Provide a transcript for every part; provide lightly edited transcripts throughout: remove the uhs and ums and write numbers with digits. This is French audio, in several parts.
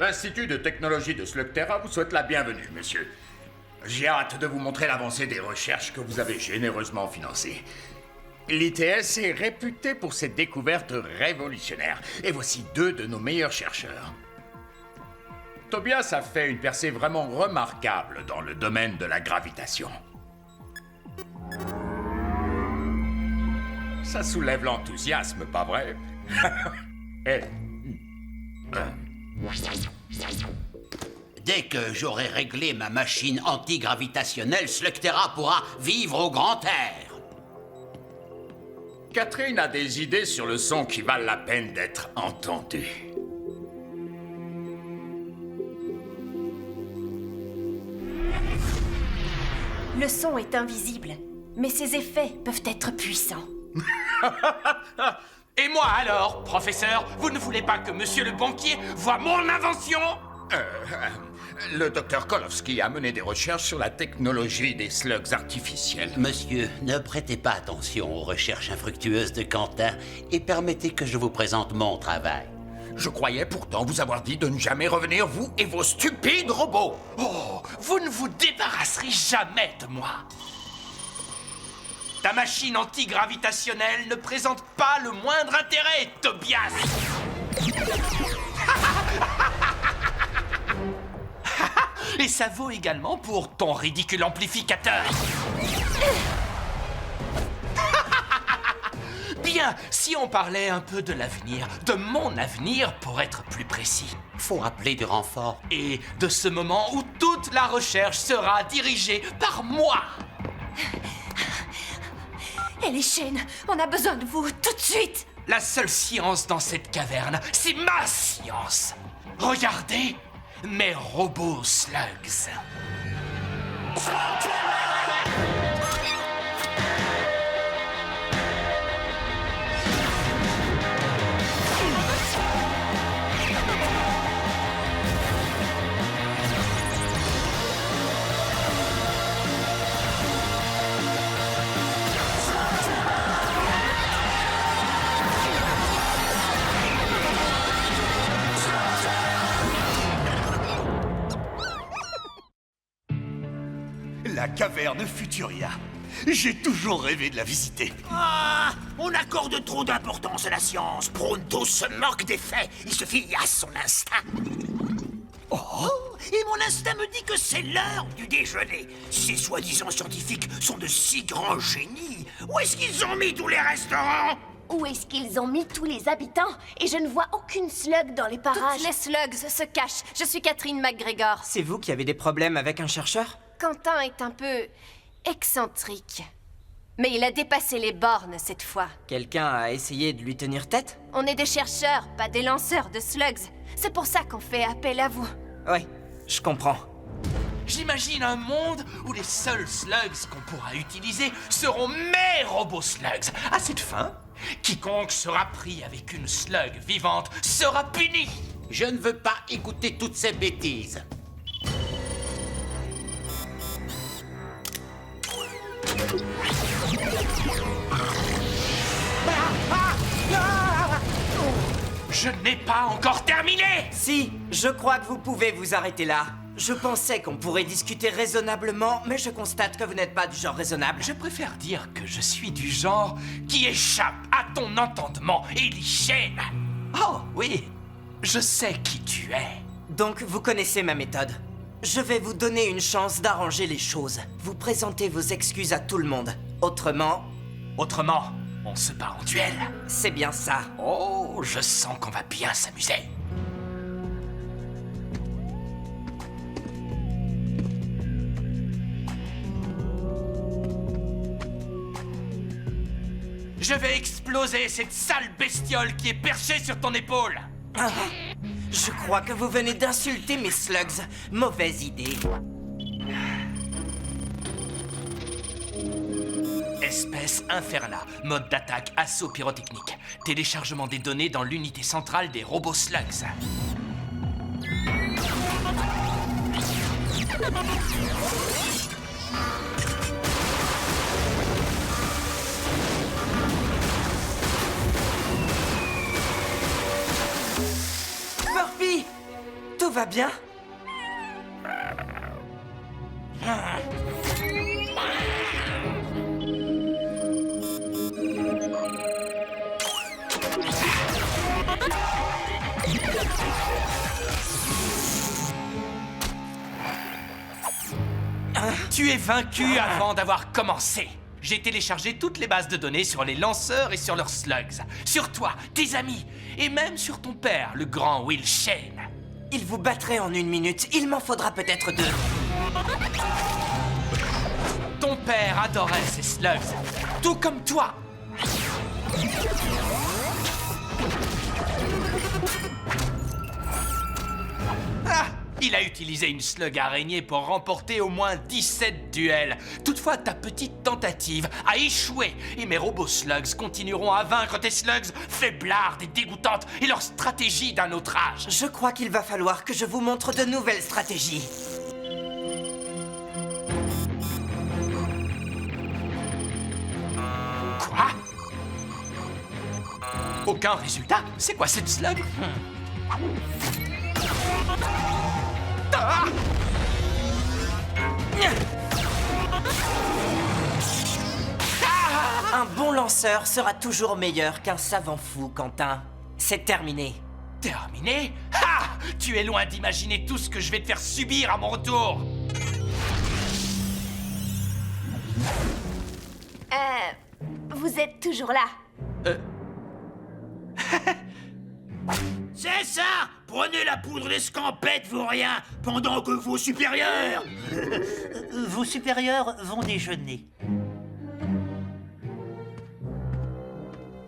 L'Institut de technologie de Slugterra vous souhaite la bienvenue, monsieur. J'ai hâte de vous montrer l'avancée des recherches que vous avez généreusement financées. L'ITS est réputé pour ses découvertes révolutionnaires. Et voici 2 de nos meilleurs chercheurs. Tobias a fait une percée vraiment remarquable dans le domaine de la gravitation. Ça soulève l'enthousiasme, pas vrai? Dès que j'aurai réglé ma machine antigravitationnelle, Slugterra pourra vivre au grand air. Catherine a des idées sur le son qui valent la peine d'être entendues. Le son est invisible, mais ses effets peuvent être puissants. Et moi alors, professeur, vous ne voulez pas que monsieur le banquier voie mon invention? Le docteur Kolowski a mené des recherches sur la technologie des slugs artificiels. Monsieur, ne prêtez pas attention aux recherches infructueuses de Quentin et permettez que je vous présente mon travail. Je croyais pourtant vous avoir dit de ne jamais revenir, vous et vos stupides robots. Oh, vous ne vous débarrasserez jamais de moi. Ta machine antigravitationnelle ne présente pas le moindre intérêt, Tobias. Et ça vaut également pour ton ridicule amplificateur. Bien, si on parlait un peu de l'avenir, de mon avenir pour être plus précis. Faut appeler du renfort. Et de ce moment où toute la recherche sera dirigée par moi. Et les chaînes, on a besoin de vous tout de suite. La seule science dans cette caverne, c'est ma science. Regardez mes robots slugs. La caverne Futuria. J'ai toujours rêvé de la visiter. Ah, on accorde trop d'importance à la science. Pronto se moque des faits. Il se fie à son instinct. Oh, et mon instinct me dit que c'est l'heure du déjeuner. Ces soi-disant scientifiques sont de si grands génies. Où est-ce qu'ils ont mis tous les restaurants? Où est-ce qu'ils ont mis tous les habitants? Et je ne vois aucune slug dans les parages. Toutes les slugs se cachent. Je suis Catherine McGregor. C'est vous qui avez des problèmes avec un chercheur? Quentin est un peu excentrique. Mais il a dépassé les bornes cette fois. Quelqu'un a essayé de lui tenir tête? On est des chercheurs, pas des lanceurs de slugs. C'est pour ça qu'on fait appel à vous. Ouais, je comprends. J'imagine un monde où les seuls slugs qu'on pourra utiliser seront mes robots slugs. À cette fin, quiconque sera pris avec une slug vivante sera puni. Je ne veux pas écouter toutes ces bêtises. Je n'ai pas encore terminé. Si, je crois que vous pouvez vous arrêter là. Je pensais qu'on pourrait discuter raisonnablement, mais je constate que vous n'êtes pas du genre raisonnable. Je préfère dire que je suis du genre qui échappe à ton entendement, Elichène. Oh, oui, je sais qui tu es. Donc, vous connaissez ma méthode. Je vais vous donner une chance d'arranger les choses. Vous présentez vos excuses à tout le monde. Autrement, on se bat en duel. c'est bien ça. Oh, je sens qu'on va bien s'amuser. Je vais exploser cette sale bestiole qui est perchée sur ton épaule. Ah, je crois que vous venez d'insulter mes slugs. Mauvaise idée. Espèce Inferna, mode d'attaque assaut pyrotechnique. Téléchargement des données dans l'unité centrale des robots slugs. Murphy! Tout va bien? Tu es vaincu avant d'avoir commencé. J'ai téléchargé toutes les bases de données sur les lanceurs et sur leurs slugs. Sur toi, tes amis, et même sur ton père, le grand Will Shane. Il vous battrait en 1 minute, il m'en faudra peut-être 2. Ton père adorait ces slugs, tout comme toi. Ah! Il a utilisé une slug araignée pour remporter au moins 17 duels. Toutefois, ta petite tentative a échoué et mes robots slugs continueront à vaincre tes slugs faiblardes et dégoûtantes et leur stratégie d'un autre âge. Je crois qu'il va falloir que je vous montre de nouvelles stratégies. Quoi? Aucun résultat? C'est quoi cette slug? Ah! Un bon lanceur sera toujours meilleur qu'un savant fou, Quentin. C'est terminé. Terminé? Ah! Tu es loin d'imaginer tout ce que je vais te faire subir à mon retour. Vous êtes toujours là. C'est ça! Prenez la poudre d'escampette, vos riens, pendant que vos supérieurs... Vos supérieurs vont déjeuner.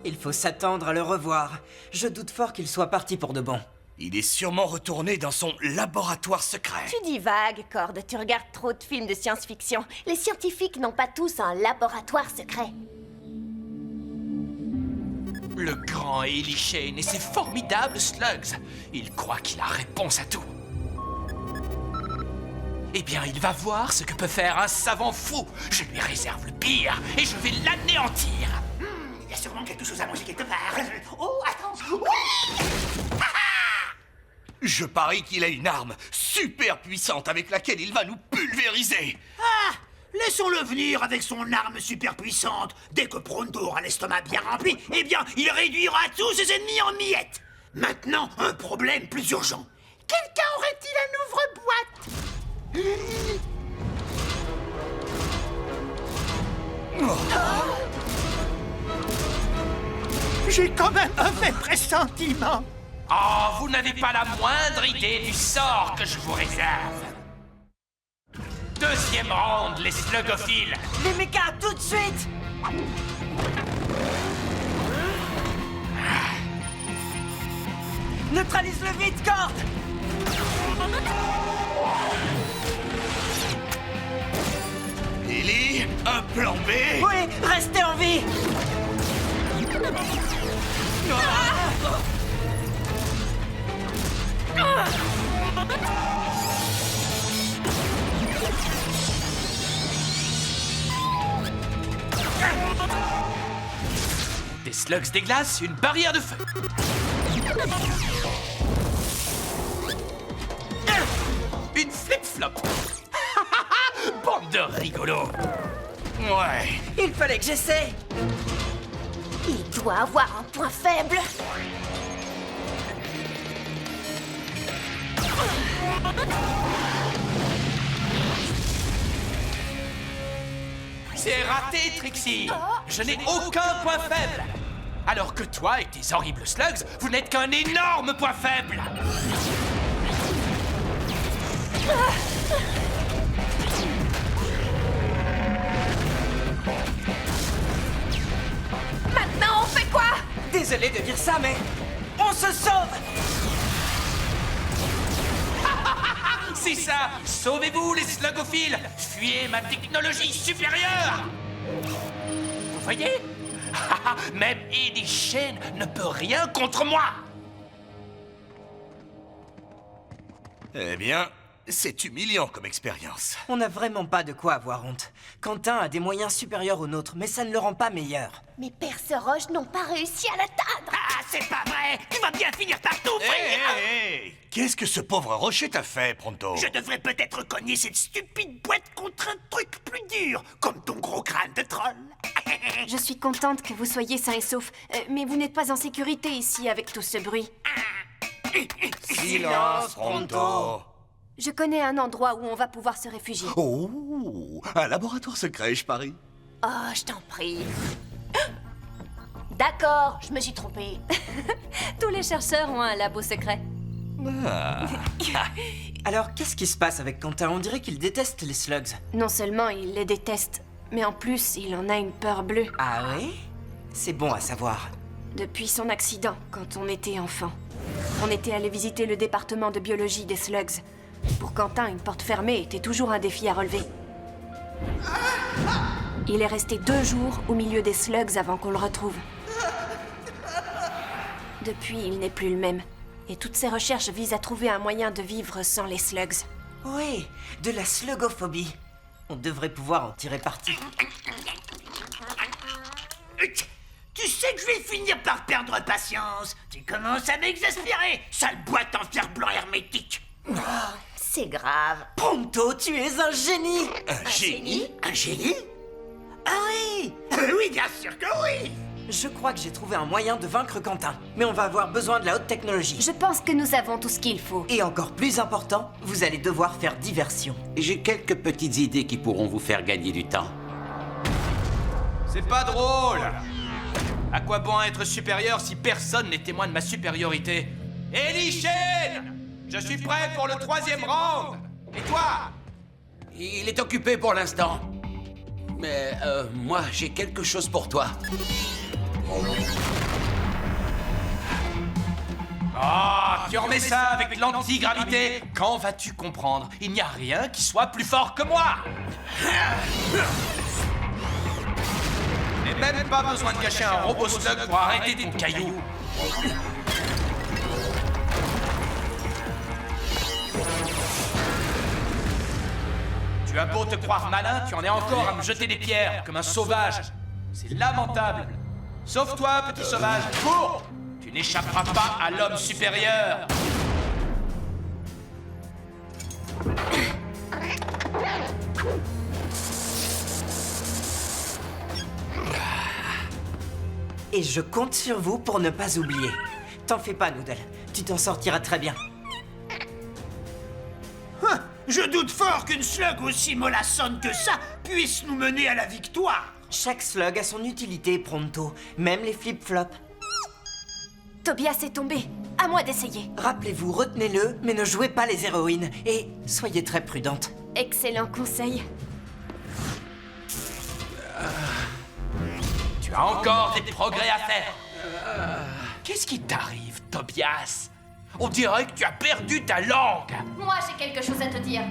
Il faut s'attendre à le revoir. Je doute fort qu'il soit parti pour de bon. Il est sûrement retourné dans son laboratoire secret. Tu dis vague, Cord. Tu regardes trop de films de science-fiction. Les scientifiques n'ont pas tous un laboratoire secret. Le grand Eli Shane et ses formidables slugs. Il croit qu'il a réponse à tout. Eh bien, il va voir ce que peut faire un savant fou. Je lui réserve le pire et je vais l'anéantir. Il y a sûrement quelque chose à manger quelque part. Oh, attends. Oui! Je parie qu'il a une arme super puissante avec laquelle il va nous pulvériser. Ah! Laissons-le venir avec son arme super puissante. Dès que Pronto aura l'estomac bien rempli, eh bien, il réduira tous ses ennemis en miettes. Maintenant, un problème plus urgent. Quelqu'un aurait-il un ouvre-boîte? J'ai quand même un vrai pressentiment. Oh, vous n'avez pas la moindre idée du sort que je vous réserve. Deuxième round, les slugophiles. Les mechas, tout de suite! Neutralise-le vite, Cord! Ellie, un plan B. Oui, restez en vie! Des slugs des glaces, une barrière de feu. Une flip-flop. Bande de rigolos. Ouais. Il fallait que j'essaie! Il doit avoir un point faible. C'est raté, Trixie. Je n'ai aucun point faible. Alors que toi et tes horribles slugs, vous n'êtes qu'un énorme point faible. Maintenant, on fait quoi? Désolé de dire ça, mais on se sauve! C'est ça. Sauvez-vous, les slugophiles. Fuyez ma technologie supérieure. Vous voyez? Même Eli Shane ne peut rien contre moi. Eh bien, c'est humiliant comme expérience. On n'a vraiment pas de quoi avoir honte. Quentin a des moyens supérieurs aux nôtres, mais ça ne le rend pas meilleur. Mes perce-roches n'ont pas réussi à l'atteindre. Ah, c'est pas vrai! Tu vas bien finir par tout, frère! Hey, qu'est-ce que ce pauvre rocher t'a fait, Pronto? Je devrais peut-être cogner cette stupide boîte contre un truc plus dur, comme ton gros crâne de troll. Je suis contente que vous soyez sains et saufs, mais vous n'êtes pas en sécurité ici avec tout ce bruit. Silence, Pronto! Je connais un endroit où on va pouvoir se réfugier. Oh, un laboratoire secret, je parie. Oh, je t'en prie. D'accord, je me suis trompée. Tous les chercheurs ont un labo secret. Alors, qu'est-ce qui se passe avec Quentin? On dirait qu'il déteste les slugs. Non seulement il les déteste, mais en plus il en a une peur bleue. Ah oui? C'est bon à savoir. Depuis son accident, quand on était enfant. On était allé visiter le département de biologie des slugs. Pour Quentin, une porte fermée était toujours un défi à relever. Il est resté 2 jours au milieu des slugs avant qu'on le retrouve. Depuis, il n'est plus le même. Et toutes ses recherches visent à trouver un moyen de vivre sans les slugs. Oui, de la slugophobie. On devrait pouvoir en tirer parti. Tu sais que je vais finir par perdre patience. Tu commences à m'exaspérer, sale boîte en fer blanc hermétique. C'est grave. Pronto, tu es un génie! Un génie? Un génie? Ah oui. Oui, bien sûr que oui. Je crois que j'ai trouvé un moyen de vaincre Quentin. Mais on va avoir besoin de la haute technologie. Je pense que nous avons tout ce qu'il faut. Et encore plus important, vous allez devoir faire diversion. J'ai quelques petites idées qui pourront vous faire gagner du temps. C'est pas drôle. À quoi bon être supérieur si personne n'est témoin de ma supériorité? Ellie Shane! Je suis prêt pour le 3e round! Et toi? Il est occupé pour l'instant. Mais moi, j'ai quelque chose pour toi. Ah, tu remets ça avec l'antigravité? Quand vas-tu comprendre? Il n'y a rien qui soit plus fort que moi! N'ai même pas besoin de cacher un robot slug pour arrêter ton caillou. Tu as beau te croire malin, tu en es encore à me jeter des pierres comme un sauvage. C'est lamentable. Sauve-toi, petit sauvage. Cours! Tu n'échapperas pas à l'homme supérieur. Et je compte sur vous pour ne pas oublier. T'en fais pas, Noodle. Tu t'en sortiras très bien. Je doute fort qu'une slug aussi mollassonne que ça puisse nous mener à la victoire. Chaque slug a son utilité, Pronto. Même les flip-flops. Tobias est tombé. À moi d'essayer. Rappelez-vous, retenez-le, mais ne jouez pas les héroïnes. Et soyez très prudente. Excellent conseil. Tu as encore des progrès à faire. Qu'est-ce qui t'arrive, Tobias? On dirait que tu as perdu ta langue. Moi, j'ai quelque chose à te dire.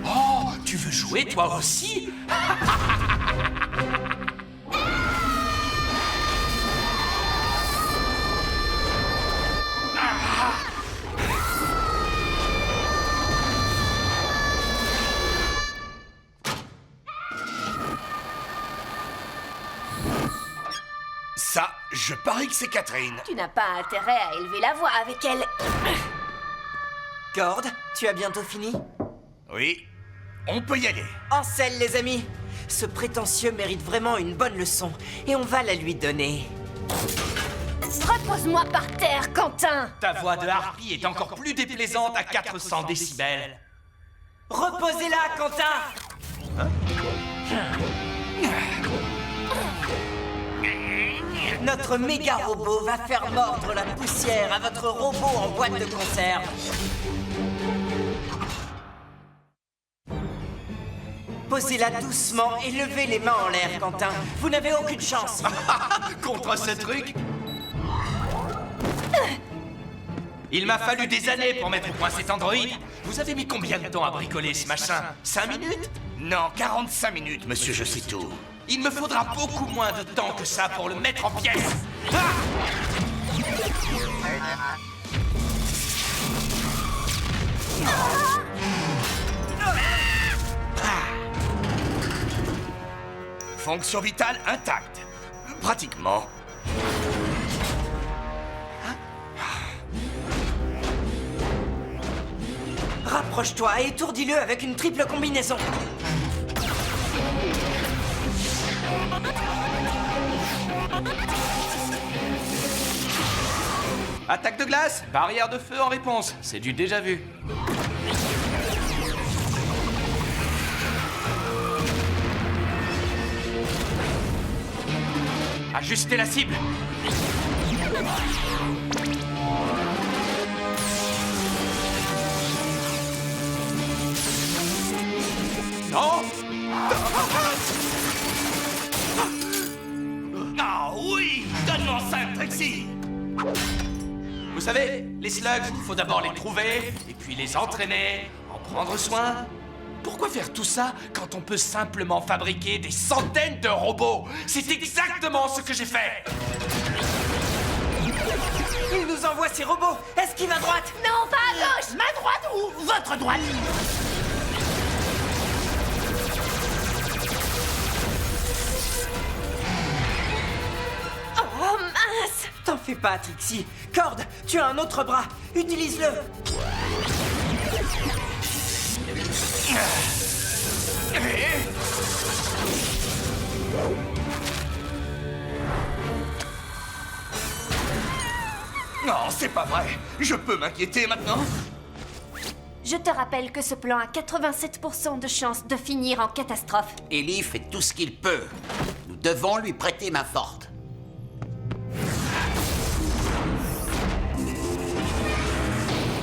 Oh, tu veux jouer toi aussi? Ça, je parie que c'est Catherine. Tu n'as pas intérêt à élever la voix avec elle. Cord, tu as bientôt fini? Oui, on peut y aller. En selle, les amis. Ce prétentieux mérite vraiment une bonne leçon. Et on va la lui donner. Repose-moi par terre, Quentin. Ta voix de harpie est encore plus déplaisante à 400 décibels. Reposez-la, Quentin! Notre méga robot va faire mordre la poussière à votre robot en boîte de conserve. Posez-la doucement et levez les mains en l'air, Quentin. Vous n'avez aucune chance. Contre ce truc? Il m'a fallu des années pour mettre au point cet androïde. Vous avez mis combien de temps à bricoler ce machin? 5 minutes? Non, 45 minutes, monsieur, je sais tout. Il me faudra beaucoup moins de temps que ça pour le mettre en pièces. Fonction vitale intacte. Pratiquement. Approche-toi et étourdis-le avec une triple combinaison. Attaque de glace, barrière de feu en réponse. C'est du déjà vu. Ajustez la cible. Non. Ah oui! Donne-moi ça, Trixie! Vous savez, les slugs, il faut d'abord les trouver, et puis les entraîner, en prendre soin. Pourquoi faire tout ça quand on peut simplement fabriquer des centaines de robots? C'est exactement ce que j'ai fait. Il nous envoie ses robots. Esquive à droite. Non, pas à gauche! Ma droite ou votre droite? Oh, mince! T'en fais pas, Trixie. Cord, tu as un autre bras. Utilise-le. Non, c'est pas vrai! Je peux m'inquiéter maintenant? Je te rappelle que ce plan a 87% de chance de finir en catastrophe. Ellie fait tout ce qu'il peut. Nous devons lui prêter main forte.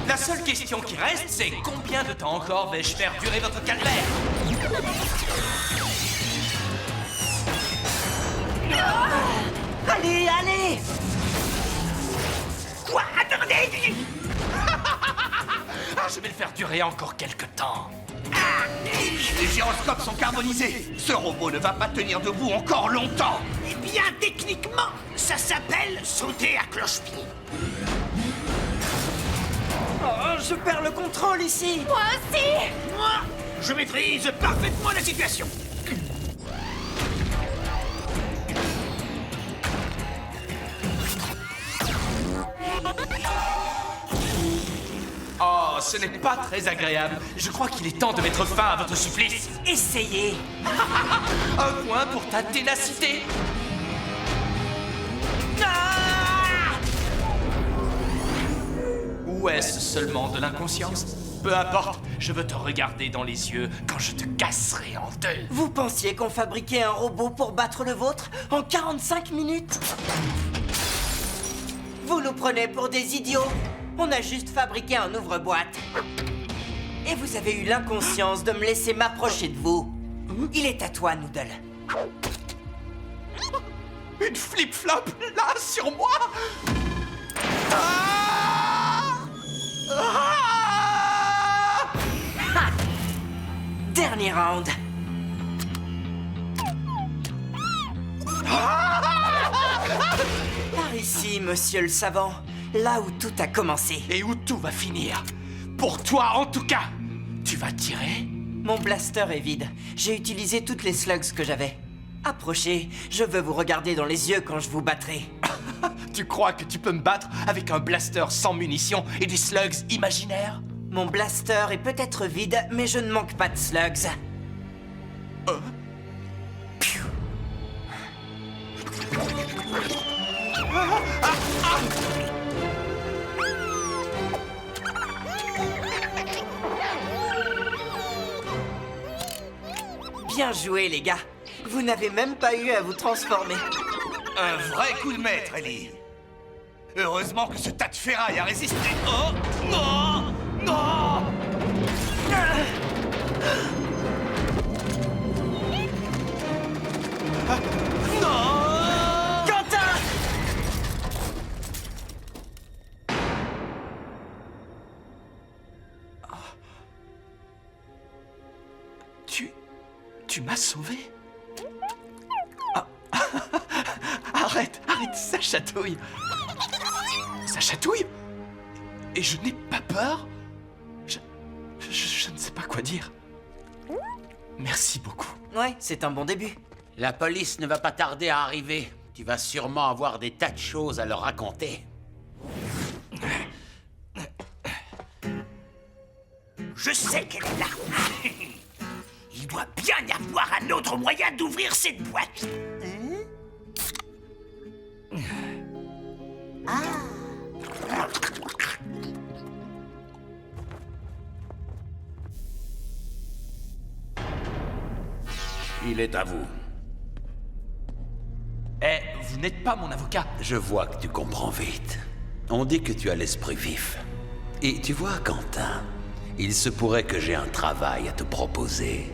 La seule question qui reste, c'est combien de temps encore vais-je faire durer votre calvaire? Allez, allez. Quoi? Attendez! Ah, je vais le faire durer encore quelques temps. Les gyroscopes sont carbonisés! Ce robot ne va pas tenir debout encore longtemps! Eh bien, techniquement, ça s'appelle sauter à cloche-pied. Oh, je perds le contrôle ici. Moi aussi! Moi, je maîtrise parfaitement la situation. Oh, ce n'est pas très agréable. Je crois qu'il est temps de mettre fin à votre supplice. Essayez. Un point pour ta ténacité. Ou est-ce seulement de l'inconscience? Peu importe, je veux te regarder dans les yeux quand je te casserai en deux. Vous pensiez qu'on fabriquait un robot pour battre le vôtre en 45 minutes? Vous nous prenez pour des idiots. On a juste fabriqué un ouvre-boîte. Et vous avez eu l'inconscience de me laisser m'approcher de vous. Il est à toi, Noodle. Une flip-flop là sur moi. Dernier round. Par ici, monsieur le savant. Là où tout a commencé. Et où tout va finir. Pour toi, en tout cas. Tu vas tirer? Mon blaster est vide. J'ai utilisé toutes les slugs que j'avais. Approchez, je veux vous regarder dans les yeux quand je vous battrai. Tu crois que tu peux me battre avec un blaster sans munitions et des slugs imaginaires? Mon blaster est peut-être vide, mais je ne manque pas de slugs. Piou. Bien joué, les gars. Vous n'avez même pas eu à vous transformer. Un vrai coup de maître, Ellie! Heureusement que ce tas de ferraille a résisté. Oh! Non! Non! Non! Quentin! Tu m'as sauvé? Ah. Arrête, ça chatouille. Ça chatouille? Et je n'ai pas peur? Je ne sais pas quoi dire. Merci beaucoup. Ouais, c'est un bon début. La police ne va pas tarder à arriver. Tu vas sûrement avoir des tas de choses à leur raconter. Je sais qu'elle est là. Il doit bien y avoir un autre moyen d'ouvrir cette boîte. Il est à vous. Eh, vous n'êtes pas mon avocat. Je vois que tu comprends vite. On dit que tu as l'esprit vif. Et tu vois, Quentin, il se pourrait que j'ai un travail à te proposer.